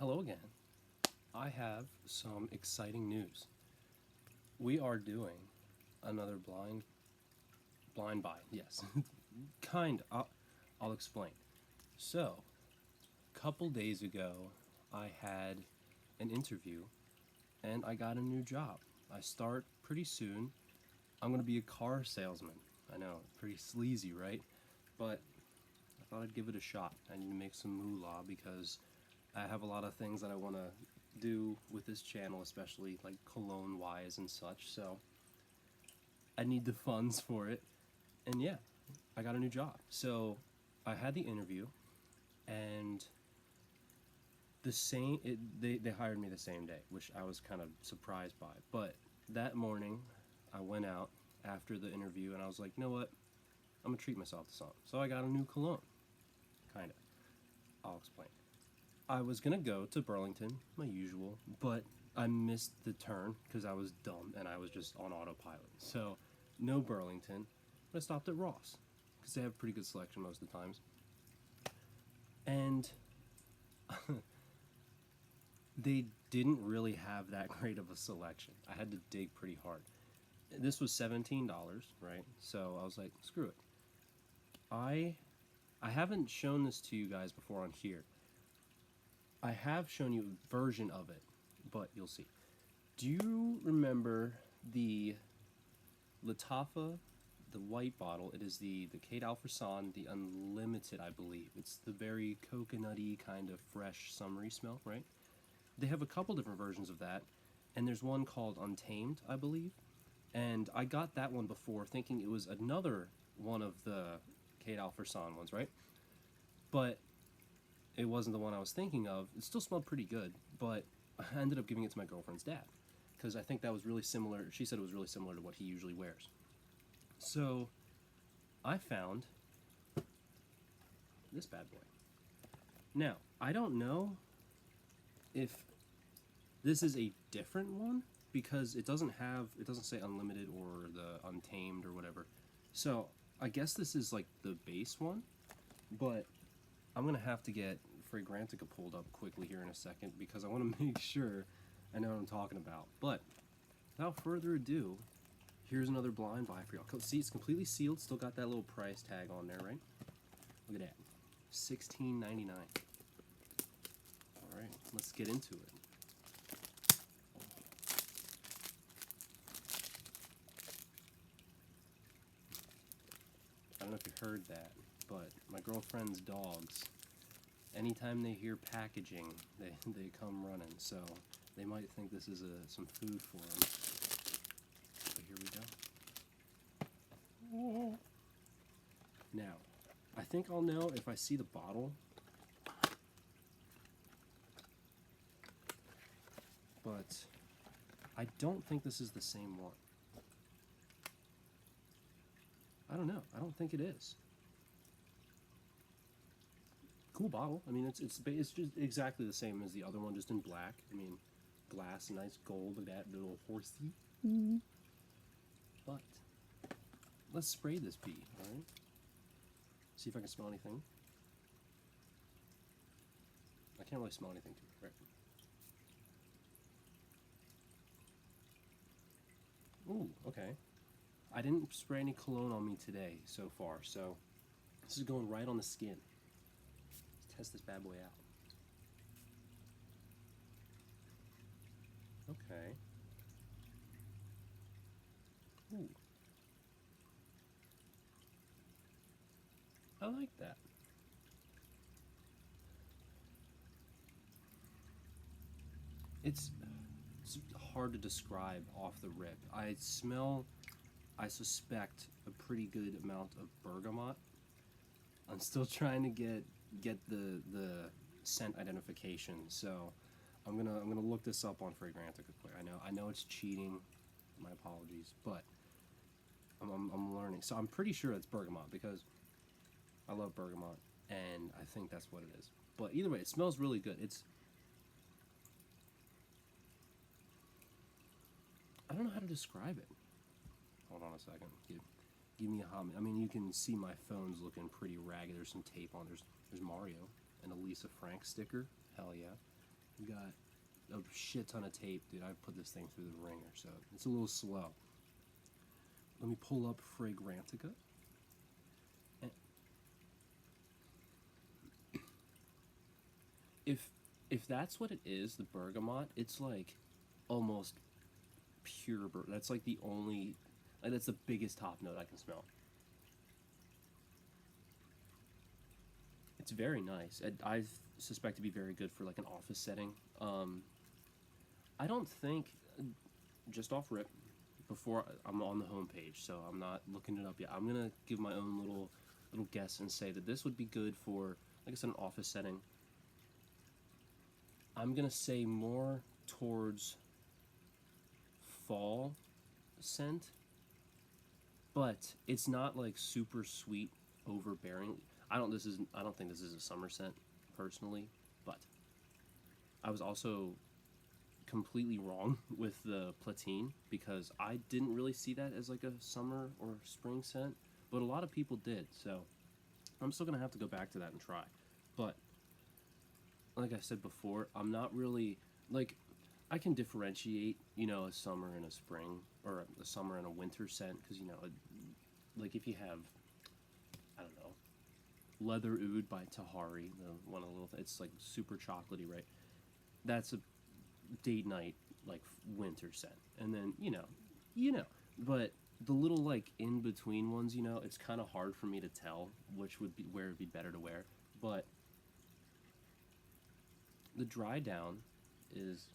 Hello again. I have some exciting news. We are doing another blind buy. Yes, kind. I'll explain. So, a couple days ago, I had an interview, and I got a new job. I start pretty soon. I'm gonna be a car salesman. I know, pretty sleazy, right? But I thought I'd give it a shot. I need to make some moolah because I have a lot of things that I want to do with this channel, especially like cologne wise and such. So I need the funds for it. And yeah, I got a new job. So I had the interview, and they hired me the same day, which I was kind of surprised by. But that morning, I went out after the interview, and I was like, you know what? I'm gonna treat myself to something. So I got a new cologne. Kinda. I'll explain. I was gonna go to Burlington, my usual, but I missed the turn because I was dumb and I was just on autopilot. So, no Burlington. I stopped at Ross because they have a pretty good selection most of the times. And they didn't really have that great of a selection. I had to dig pretty hard. This was $17, right? So I was like, screw it. I haven't shown this to you guys before on here. I have shown you a version of it, but you'll see. Do you remember the Lataffa, the white bottle? It is the Qaed Al Fursan, the Unlimited, I believe. It's the very coconutty kind of fresh summery smell, right? They have a couple different versions of that, and there's one called Untamed, I believe. And I got that one before thinking it was another one of the Qaed Al Fursan ones, right? But it wasn't the one I was thinking of. It still smelled pretty good, but I ended up giving it to my girlfriend's dad because I think that was really similar. She said it was really similar to what he usually wears. So I found this bad boy. Now, I don't know if this is a different one because it doesn't say unlimited or the untamed or whatever. So I guess this is like the base one, but I'm going to have to get Fragrantica pulled up quickly here in a second because I want to make sure I know what I'm talking about. But without further ado, here's another blind buy for y'all. See, it's completely sealed. Still got that little price tag on there, right? Look at that. $16.99. All right, let's get into it. I don't know if you heard that, but my girlfriend's dogs, anytime they hear packaging, they come running, so they might think this is some food for them. So here we go. Now, I think I'll know if I see the bottle, but I don't think this is the same one. I don't know. I don't think it is. Cool bottle. I mean, it's just exactly the same as the other one, just in black. I mean, glass, nice gold. Look at that little horsey. But let's spray this bee. All right. See if I can smell anything. I can't really smell anything too, right? Ooh, okay. I didn't spray any cologne on me today so far, so this is going right on the skin. Let's test this bad boy out. Okay. Ooh. I like that. It's hard to describe off the rip. I suspect a pretty good amount of bergamot. I'm still trying to get the scent identification, so I'm gonna look this up on Fragrantica quick. I know it's cheating. My apologies, but I'm learning. So I'm pretty sure it's bergamot because I love bergamot, and I think that's what it is. But either way, it smells really good. I don't know how to describe it. Hold on a second. Give me a hum. I mean, you can see my phone's looking pretty ragged. There's some tape on. There's Mario and a Lisa Frank sticker. Hell yeah. We got a shit ton of tape, dude. I put this thing through the ringer, so it's a little slow. Let me pull up Fragrantica. And if that's what it is, the bergamot, it's like almost pure that's like the only, like that's the biggest top note I can smell. It's very nice. I suspect to be very good for like an office setting. I don't think, just off rip, before I'm on the homepage, so I'm not looking it up yet. I'm gonna give my own little guess and say that this would be good for, like I said, an office setting. I'm gonna say more towards fall scent, but it's not like super sweet, overbearing. I don't think this is a summer scent personally, but I was also completely wrong with the platine because I didn't really see that as like a summer or spring scent, but a lot of people did. So I'm still gonna have to go back to that and try. But like I said before, I'm not really like, I can differentiate, a summer and a spring, or a summer and a winter scent, because like if you have, I don't know, Leather Oud by Tahari, the one of the little, it's like super chocolatey, right? That's a date night like winter scent, and then but the little like in between ones, it's kind of hard for me to tell which would be where it'd be better to wear. But the dry down is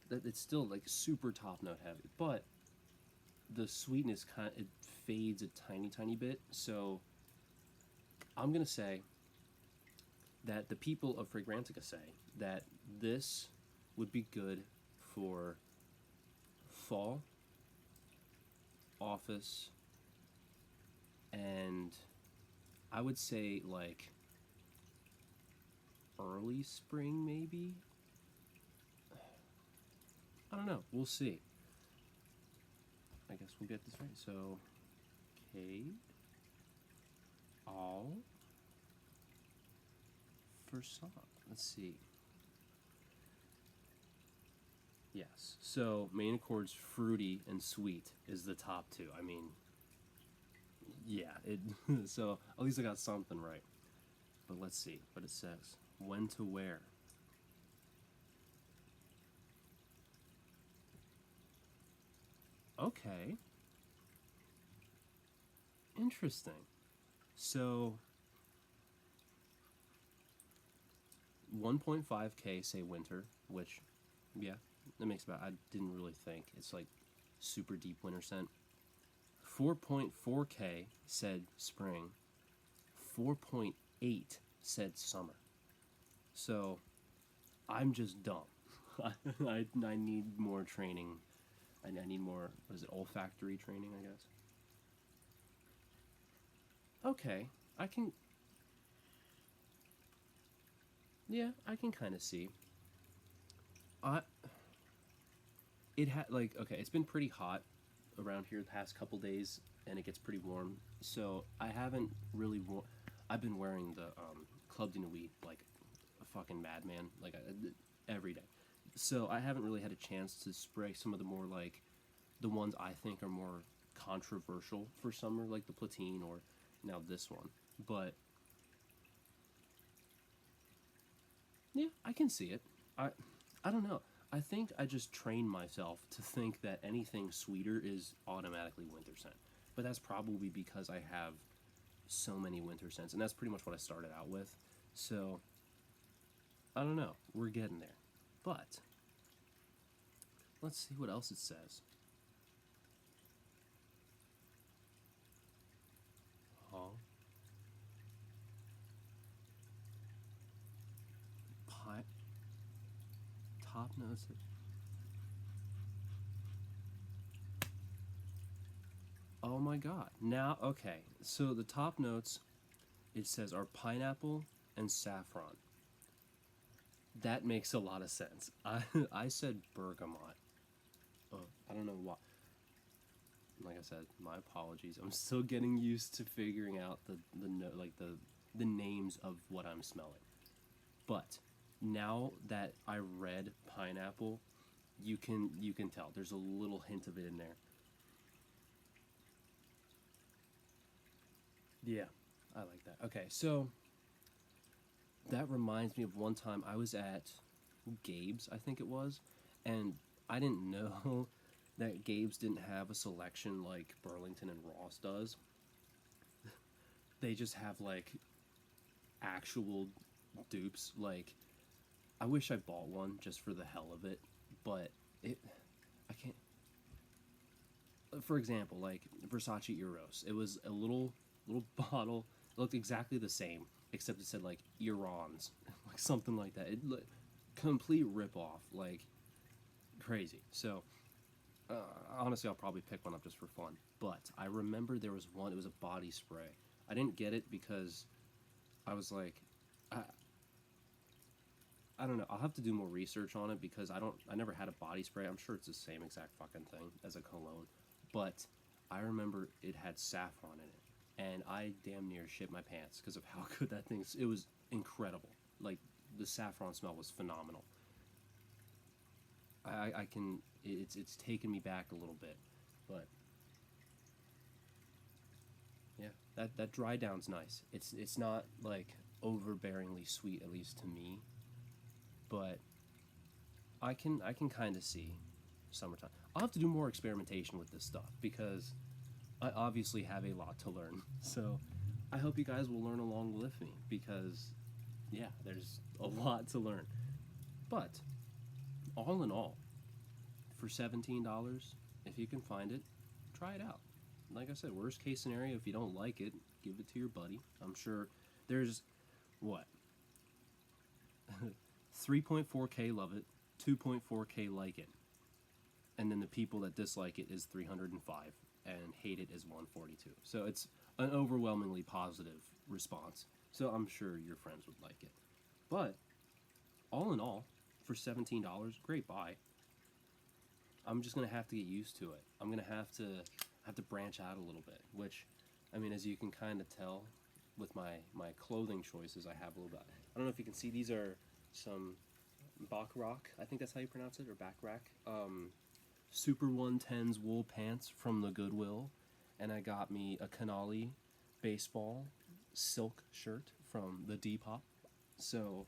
that it's still like super top note heavy, but the sweetness it fades a tiny bit. So I'm gonna say that the people of Fragrantica say that this would be good for fall, office, and I would say like early spring maybe. I don't know. We'll see. I guess we'll get this right. So, Qaed Al Fursan. Let's see. Yes. So, main accords fruity and sweet is the top two. I mean, yeah. So, at least I got something right. But let's see what it says. When to wear. Okay. Interesting. So 1.5K say winter, which, yeah, that makes about, I didn't really think. It's like super deep winter scent. 4.4K said spring. 4.8 said summer. So I'm just dumb. I need more training. I need more, what is it, olfactory training, I guess. Okay, I can, yeah, I can kind of see. I it had like, okay, it's been pretty hot around here the past couple days, and it gets pretty warm. So I haven't really I've been wearing the Club de Nuit like a fucking madman, like every day. So I haven't really had a chance to spray some of the more like the ones I think are more controversial for summer, like the Platine or now this one. But yeah, I can see it. I don't know. I think I just trained myself to think that anything sweeter is automatically winter scent. But that's probably because I have so many winter scents, and that's pretty much what I started out with. So I don't know. We're getting there. But let's see what else it says. Oh. Pie. Top notes. Oh my god. Now, okay. So the top notes, it says, are pineapple and saffron. That makes a lot of sense. I said bergamot. Oh, I don't know why. Like I said, my apologies. I'm still getting used to figuring out the names of what I'm smelling. But Now that I read pineapple, you can tell there's a little hint of it in there. Yeah, I like that. Okay, so that reminds me of one time I was at Gabe's, I think it was, and I didn't know that Gabe's didn't have a selection like Burlington and Ross does. They just have like actual dupes. Like, I wish I bought one just for the hell of it, but it I can't. For example, like Versace Eros, it was a little bottle. It looked exactly the same, except it said like Irans, like something like that. Complete rip off, like crazy. So uh, honestly, I'll probably pick one up just for fun. But I remember there was one. It was a body spray. I didn't get it because I was like, I, I don't know. I'll have to do more research on it because I never had a body spray. I'm sure it's the same exact fucking thing as a cologne, but I remember it had saffron in it, and I damn near shit my pants because of how good that thing. It was incredible. Like, the saffron smell was phenomenal. I can. It's taken me back a little bit, but yeah, that dry down's nice. It's not like overbearingly sweet, at least to me, but I can kind of see summertime. I'll have to do more experimentation with this stuff because I obviously have a lot to learn. So I hope you guys will learn along with me because yeah, there's a lot to learn. But all in all, for $17, if you can find it, try it out. Like I said, worst case scenario, if you don't like it, give it to your buddy. I'm sure there's what 3.4K love it, 2.4K like it, and then the people that dislike it is 305 and hate it is 142. So it's an overwhelmingly positive response. So I'm sure your friends would like it. But all in all, for $17, great buy. I'm just gonna have to get used to it. I'm gonna have to branch out a little bit, which, I mean, as you can kind of tell with my clothing choices, I have a little bit. I don't know if you can see, these are some Backrack, I think that's how you pronounce it, or Backrack. Super 110s wool pants from the Goodwill, and I got me a Canali baseball silk shirt from the Depop. So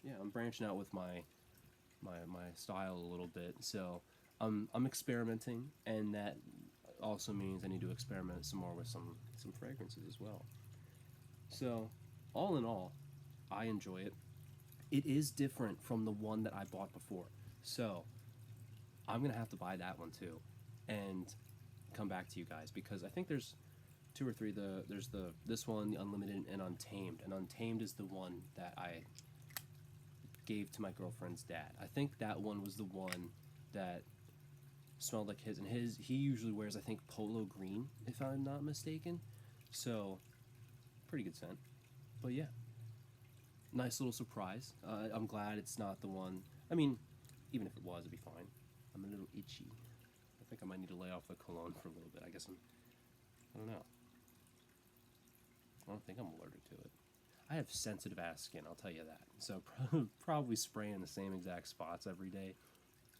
yeah, I'm branching out with my style a little bit. So I'm experimenting, and that also means I need to experiment some more with some fragrances as well. So all in all, I enjoy it. It is different from the one that I bought before. So I'm gonna have to buy that one too, and come back to you guys because I think there's two or three. There's this one, the Unlimited, and Untamed. And Untamed is the one that I gave to my girlfriend's dad. I think that one was the one that smelled like his, and he usually wears, I think, polo green, if I'm not mistaken. So pretty good scent. But yeah, nice little surprise. I'm glad it's not the one. I mean, even if it was, it'd be fine. I'm a little itchy. I think I might need to lay off the cologne for a little bit. I guess I don't know. I don't think I'm allergic to it. I have sensitive ass skin, I'll tell you that. So probably spraying the same exact spots every day,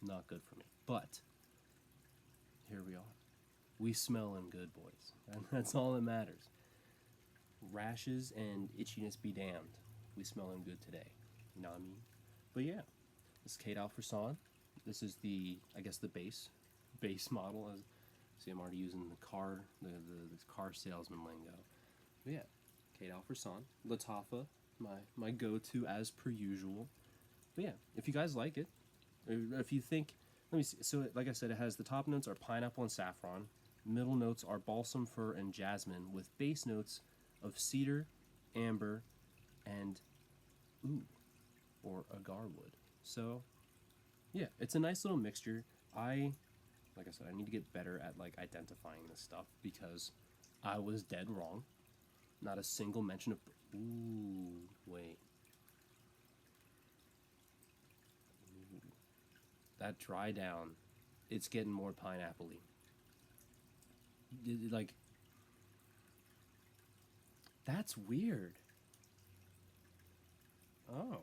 not good for me. But here we are. We smelling good, boys. And that's all that matters. Rashes and itchiness be damned. We smelling good today. You know what I mean? But yeah, this is Qaed Al Fursan. This is I guess the base model. As see, I'm already using the car salesman lingo. But yeah, Qaed Al Fursan, Lataffa, my go-to as per usual. But yeah, if you guys like it, or if you think, let me see. So like I said, it has the top notes are pineapple and saffron. Middle notes are balsam fir and jasmine, with base notes of cedar, amber, and oud or agar wood. So yeah, it's a nice little mixture. Like I said, I need to get better at like identifying this stuff because I was dead wrong. Not a single mention of. Ooh, wait. Ooh. That dry down, it's getting more pineapple-y. Like, that's weird. Oh.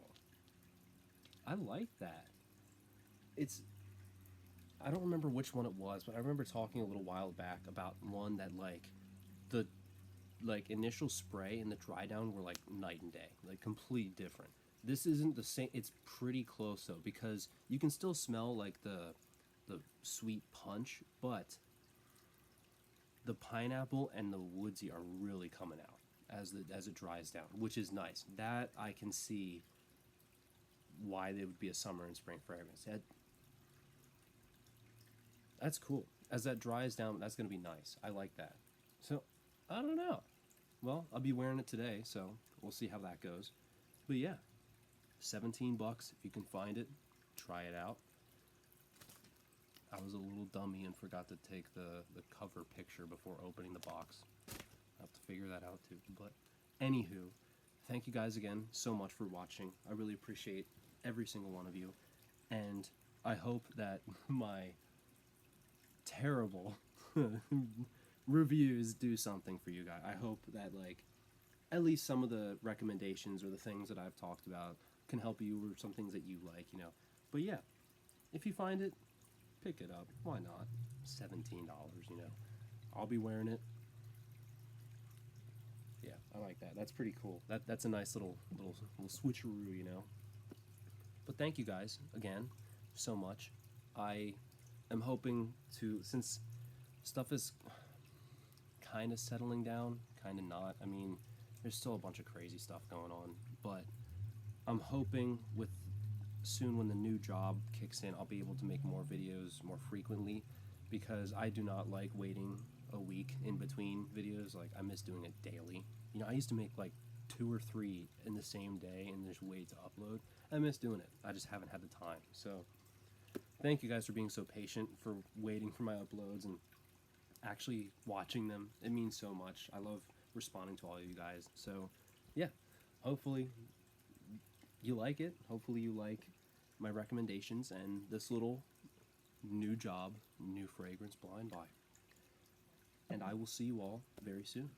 I like that. It's I don't remember which one it was, but I remember talking a little while back about one that the initial spray and the dry down were like night and day, like complete different. This isn't the same. It's pretty close though, because you can still smell like the sweet punch, but the pineapple and the woodsy are really coming out as it dries down, which is nice. That I can see why they would be a summer and spring fragrance. That's cool. As that dries down, that's gonna be nice. I like that. So I don't know. Well, I'll be wearing it today, so we'll see how that goes. But yeah, $17 if you can find it. Try it out. I was a little dummy and forgot to take the cover picture before opening the box. I'll have to figure that out too. But anywho, thank you guys again so much for watching. I really appreciate every single one of you. And I hope that my terrible reviews do something for you guys. I hope that at least some of the recommendations or the things that I've talked about can help you, or some things that you like, But yeah, if you find it, pick it up. Why not? $17, I'll be wearing it. Yeah, I like that. That's pretty cool. That's a nice little switcheroo, But thank you guys again so much. I am hoping to, since stuff is kind of settling down, kind of not. I mean, there's still a bunch of crazy stuff going on, but I'm hoping with soon when the new job kicks in, I'll be able to make more videos more frequently, because I do not like waiting a week in between videos. I miss doing it daily. I used to make 2 or 3 in the same day and just wait to upload. I miss doing it. I just haven't had the time. So thank you guys for being so patient, for waiting for my uploads and actually watching them. It means so much. I love responding to all of you guys. So yeah, hopefully you like it. Hopefully you like my recommendations and this little new job, new fragrance blind buy. And I will see you all very soon.